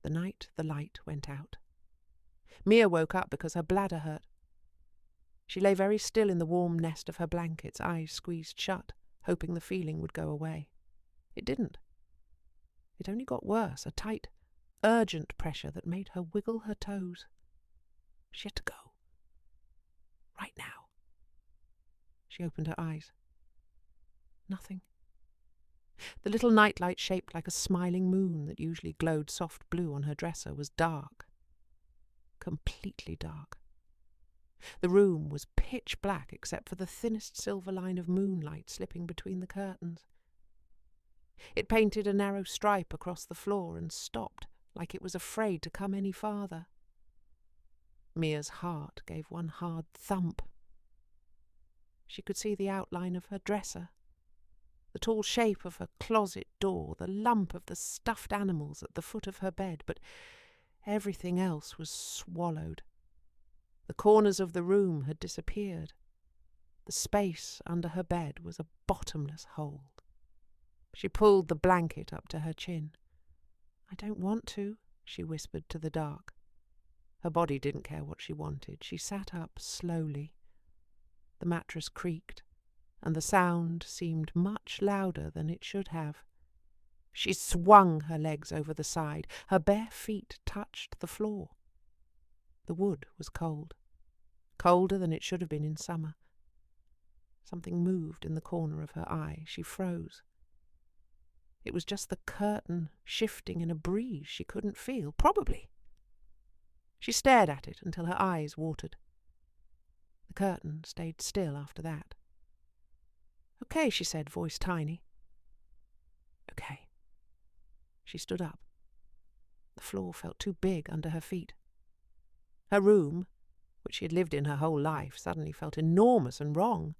the night the light went out. Mia woke up because her bladder hurt. She lay very still in the warm nest of her blankets, eyes squeezed shut, hoping the feeling would go away. It didn't. It only got worse, a tight, urgent pressure that made her wiggle her toes. She had to go. Right now. She opened her eyes. Nothing. The little nightlight shaped like a smiling moon that usually glowed soft blue on her dresser was dark. Completely dark. The room was pitch black except for the thinnest silver line of moonlight slipping between the curtains. It painted a narrow stripe across the floor and stopped, like it was afraid to come any farther. Mia's heart gave one hard thump. She could see the outline of her dresser, the tall shape of her closet door, the lump of the stuffed animals at the foot of her bed, but everything else was swallowed. The corners of the room had disappeared. The space under her bed was a bottomless hole. She pulled the blanket up to her chin. "I don't want to," she whispered to the dark. Her body didn't care what she wanted. She sat up slowly. The mattress creaked, and the sound seemed much louder than it should have. She swung her legs over the side. Her bare feet touched the floor. The wood was cold, colder than it should have been in summer. Something moved in the corner of her eye. She froze. It was just the curtain shifting in a breeze she couldn't feel, probably. She stared at it until her eyes watered. The curtain stayed still after that. "Okay," she said, voice tiny. "Okay." She stood up. The floor felt too big under her feet. Her room, which she had lived in her whole life, suddenly felt enormous and wrong,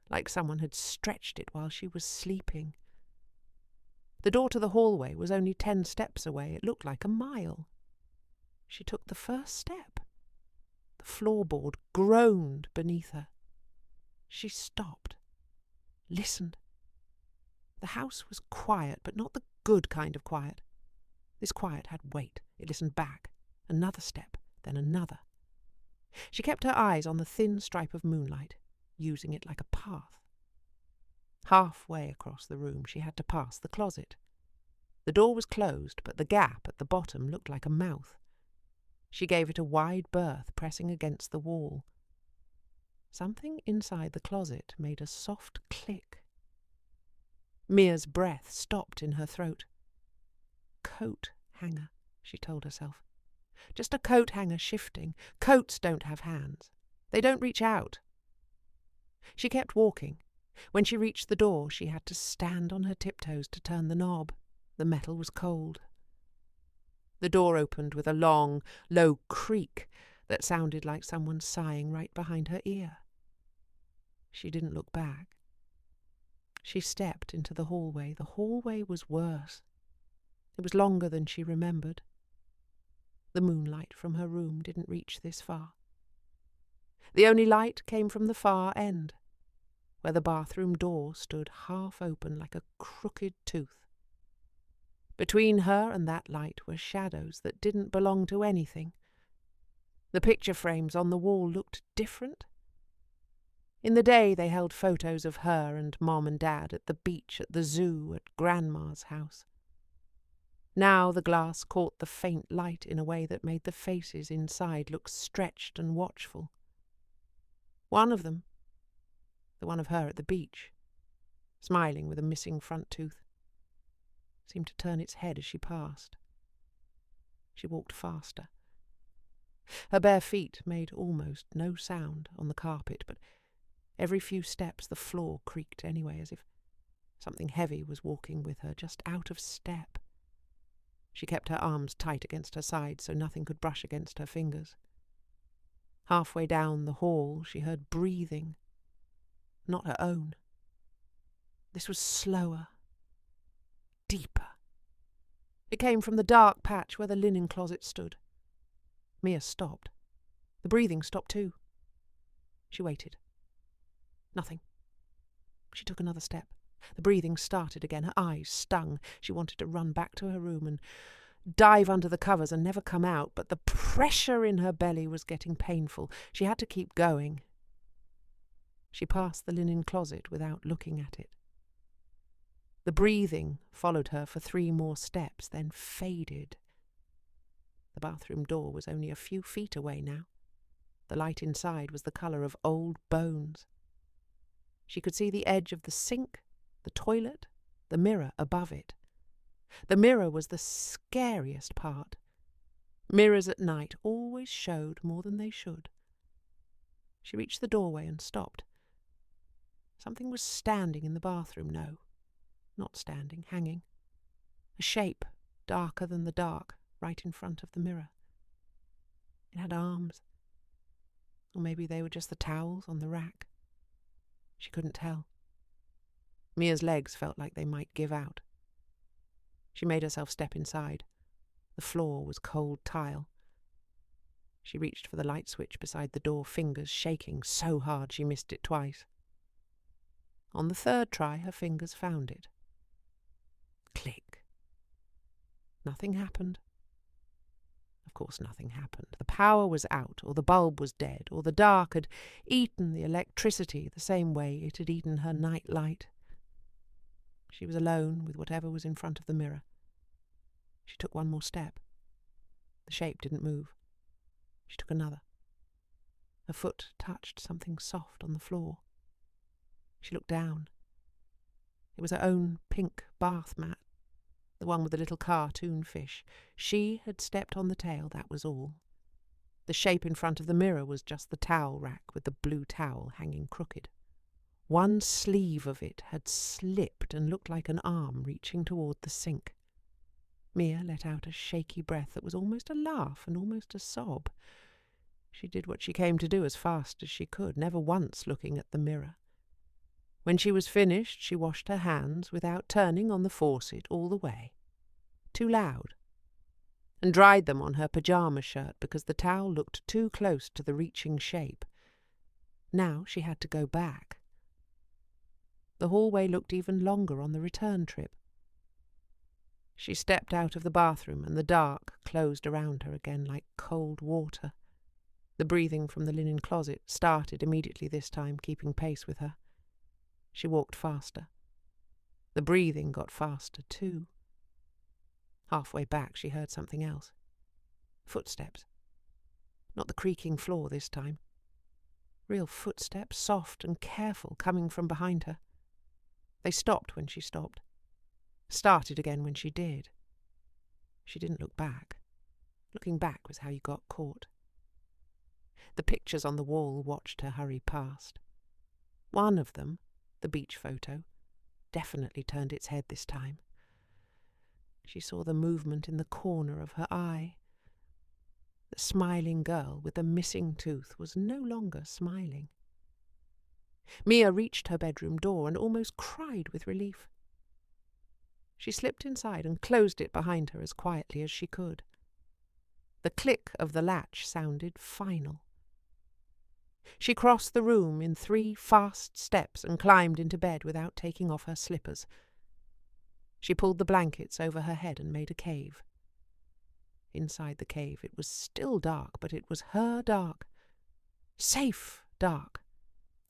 like someone had stretched it while she was sleeping. The door to the hallway was only 10 steps away. It looked like a mile. She took the first step. The floorboard groaned beneath her. She stopped, listened. The house was quiet, but not the good kind of quiet. This quiet had weight. It listened back. Another step, then another. She kept her eyes on the thin stripe of moonlight, using it like a path. Halfway across the room she had to pass the closet. The door was closed, but the gap at the bottom looked like a mouth. She gave it a wide berth, pressing against the wall. Something inside the closet made a soft click. Mia's breath stopped in her throat. Coat hanger, she told herself. Just a coat hanger shifting. Coats don't have hands. They don't reach out. She kept walking. When she reached the door, she had to stand on her tiptoes to turn the knob. The metal was cold. The door opened with a long, low creak that sounded like someone sighing right behind her ear. She didn't look back. She stepped into the hallway. The hallway was worse. It was longer than she remembered. The moonlight from her room didn't reach this far. The only light came from the far end, where the bathroom door stood half open like a crooked tooth. Between her and that light were shadows that didn't belong to anything. The picture frames on the wall looked different. In the day they held photos of her and Mom and Dad at the beach, at the zoo, at Grandma's house. Now the glass caught the faint light in a way that made the faces inside look stretched and watchful. One of them, the one of her at the beach, smiling with a missing front tooth, seemed to turn its head as she passed. She walked faster. Her bare feet made almost no sound on the carpet, but every few steps the floor creaked anyway, as if something heavy was walking with her, just out of step. She kept her arms tight against her sides so nothing could brush against her fingers. Halfway down the hall she heard breathing, not her own. This was slower, deeper. It came from the dark patch where the linen closet stood. Mia stopped. The breathing stopped too. She waited. Nothing. She took another step. The breathing started again. Her eyes stung. She wanted to run back to her room and dive under the covers and never come out, but the pressure in her belly was getting painful. She had to keep going. She passed the linen closet without looking at it. The breathing followed her for 3 more steps, then faded. The bathroom door was only a few feet away now. The light inside was the colour of old bones. She could see the edge of the sink, the toilet, the mirror above it. The mirror was the scariest part. Mirrors at night always showed more than they should. She reached the doorway and stopped. Something was standing in the bathroom. No, not standing, hanging. A shape, darker than the dark, right in front of the mirror. It had arms. Or maybe they were just the towels on the rack. She couldn't tell. Mia's legs felt like they might give out. She made herself step inside. The floor was cold tile. She reached for the light switch beside the door, fingers shaking so hard she missed it twice. On the 3rd try, her fingers found it. Click. Nothing happened. Of course nothing happened. The power was out, or the bulb was dead, or the dark had eaten the electricity the same way it had eaten her night light. She was alone with whatever was in front of the mirror. She took 1 more step. The shape didn't move. She took another. Her foot touched something soft on the floor. She looked down. It was her own pink bath mat, the one with the little cartoon fish. She had stepped on the tail, that was all. The shape in front of the mirror was just the towel rack with the blue towel hanging crooked. One sleeve of it had slipped and looked like an arm reaching toward the sink. Mia let out a shaky breath that was almost a laugh and almost a sob. She did what she came to do as fast as she could, never once looking at the mirror. When she was finished, she washed her hands without turning on the faucet all the way. Too loud. And dried them on her pyjama shirt because the towel looked too close to the reaching shape. Now she had to go back. The hallway looked even longer on the return trip. She stepped out of the bathroom and the dark closed around her again like cold water. The breathing from the linen closet started immediately this time, keeping pace with her. She walked faster. The breathing got faster too. Halfway back she heard something else. Footsteps. Not the creaking floor this time. Real footsteps, soft and careful, coming from behind her. They stopped when she stopped. Started again when she did. She didn't look back. Looking back was how you got caught. The pictures on the wall watched her hurry past. One of them, the beach photo, definitely turned its head this time. She saw the movement in the corner of her eye. The smiling girl with the missing tooth was no longer smiling. Mia reached her bedroom door and almost cried with relief. She slipped inside and closed it behind her as quietly as she could. The click of the latch sounded final. She crossed the room in 3 fast steps and climbed into bed without taking off her slippers. She pulled the blankets over her head and made a cave. Inside the cave it was still dark, but it was her dark. Safe dark.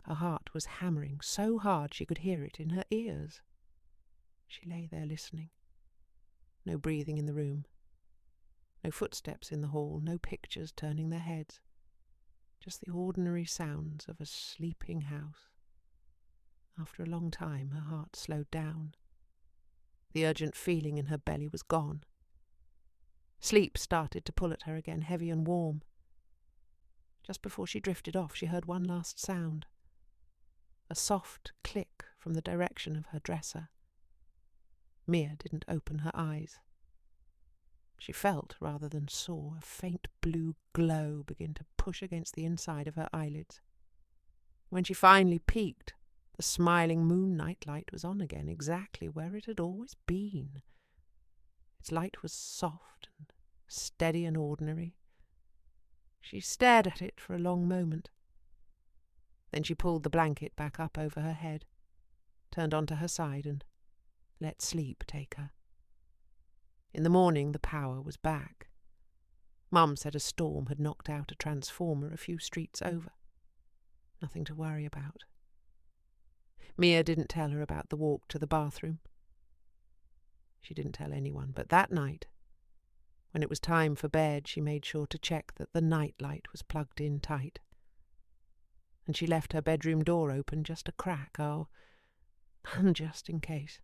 Her heart was hammering so hard she could hear it in her ears. She lay there listening. No breathing in the room. No footsteps in the hall, no pictures turning their heads. Just the ordinary sounds of a sleeping house. After a long time her heart slowed down. The urgent feeling in her belly was gone. Sleep started to pull at her again, heavy and warm. Just before she drifted off, she heard one last sound. A soft click from the direction of her dresser. Mia didn't open her eyes. She felt, rather than saw, a faint blue glow begin to push against the inside of her eyelids. When she finally peeked, the smiling moonlight light was on again, exactly where it had always been. Its light was soft and steady and ordinary. She stared at it for a long moment. Then she pulled the blanket back up over her head, turned onto her side and let sleep take her. In the morning the power was back. Mum said a storm had knocked out a transformer a few streets over. Nothing to worry about. Mia didn't tell her about the walk to the bathroom. She didn't tell anyone, but that night, when it was time for bed, she made sure to check that the night light was plugged in tight. And she left her bedroom door open just a crack, just in case.